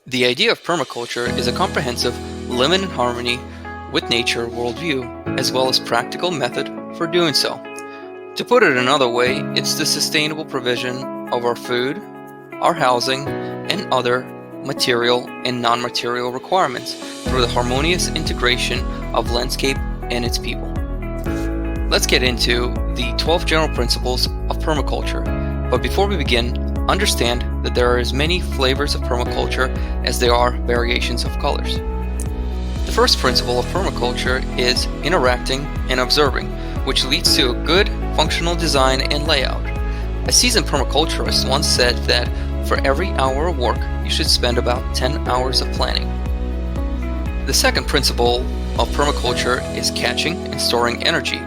The idea of permaculture is a comprehensive, living in harmony with nature worldview, as well as practical method for doing so. To put it another way, it's the sustainable provision of our food, our housing, and other material and non-material requirements through the harmonious integration of landscape and its people. Let's get into the 12 general principles of permaculture. But before we begin, understand that there are as many flavors of permaculture as there are variations of colors. The first principle of permaculture is interacting and observing, which leads to a good functional design and layout. A seasoned permaculturist once said that for every hour of work, you should spend about 10 hours of planning. The second principle of permaculture is catching and storing energy.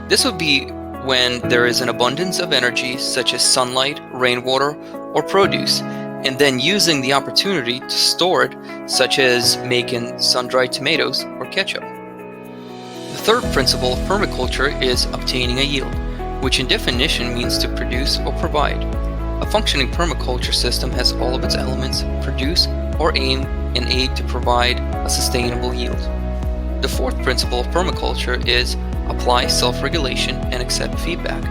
This would be when there is an abundance of energy such as sunlight, rainwater, or produce, and then using the opportunity to store it, such as making sun-dried tomatoes or ketchup. The third principle of permaculture is obtaining a yield, which in definition means to produce or provide. A functioning permaculture system has all of its elements produce or aim and aid to provide a sustainable yield. The fourth principle of permaculture is apply self-regulation and accept feedback.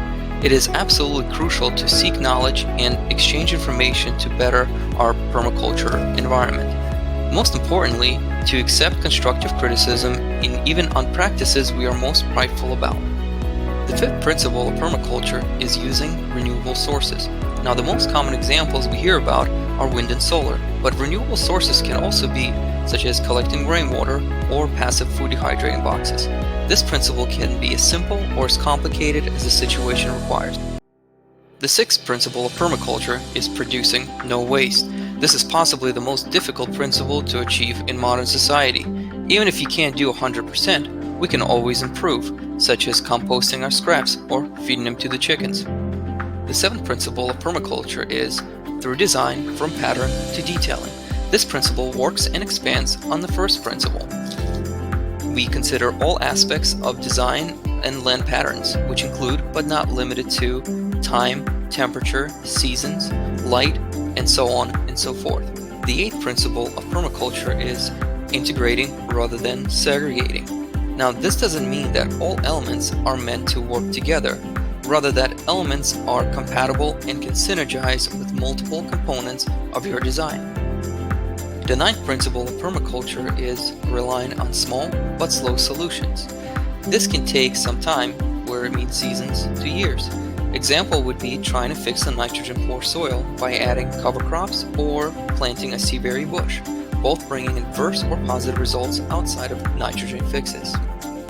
It is absolutely crucial to seek knowledge and exchange information to better our permaculture environment. Most importantly, to accept constructive criticism even on practices we are most prideful about. The fifth principle of permaculture is using renewable sources. Now, the most common examples we hear about are wind and solar, but renewable sources can also be such as collecting rainwater or passive food dehydrating boxes. This principle can be as simple or as complicated as the situation requires. The sixth principle of permaculture is producing no waste. This is possibly the most difficult principle to achieve in modern society. Even if you can't do 100%, we can always improve, such as composting our scraps or feeding them to the chickens. The seventh principle of permaculture is through design from pattern to detailing. This principle works and expands on the first principle. We consider all aspects of design and land patterns, which include but not limited to time, temperature, seasons, light, and so on and so forth. The eighth principle of permaculture is integrating rather than segregating. Now, this doesn't mean that all elements are meant to work together, rather that elements are compatible and can synergize with multiple components of your design. The ninth principle of permaculture is relying on small but slow solutions. This can take some time, where it means seasons to years. Example would be trying to fix a nitrogen-poor soil by adding cover crops or planting a seaberry bush, both bringing adverse or positive results outside of nitrogen fixes.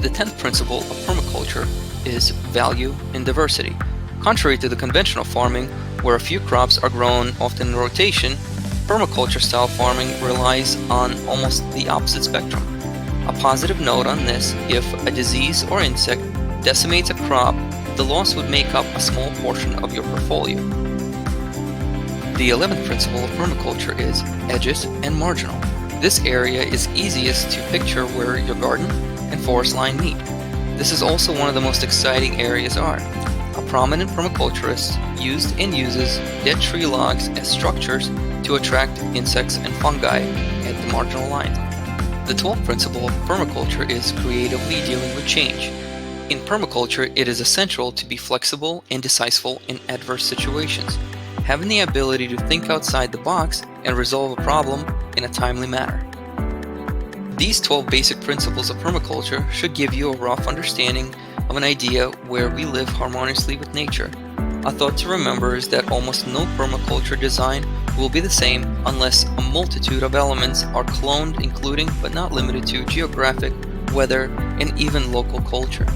The 10th principle of permaculture is value in diversity. Contrary to the conventional farming, where a few crops are grown often in rotation, permaculture-style farming relies on almost the opposite spectrum. A positive note on this: if a disease or insect decimates a crop, the loss would make up a small portion of your portfolio. The 11th principle of permaculture is edges and marginal. This area is easiest to picture where your garden and forest line meet. This is also one of the most exciting areas are. A prominent permaculturist used and uses dead tree logs as structures to attract insects and fungi at the marginal line. The 12th principle of permaculture is creatively dealing with change. In permaculture, it is essential to be flexible and decisive in adverse situations, having the ability to think outside the box and resolve a problem in a timely manner. These 12 basic principles of permaculture should give you a rough understanding of an idea where we live harmoniously with nature. A thought to remember is that almost no permaculture design will be the same unless a multitude of elements are cloned, including but not limited to geographic, weather, and even local culture.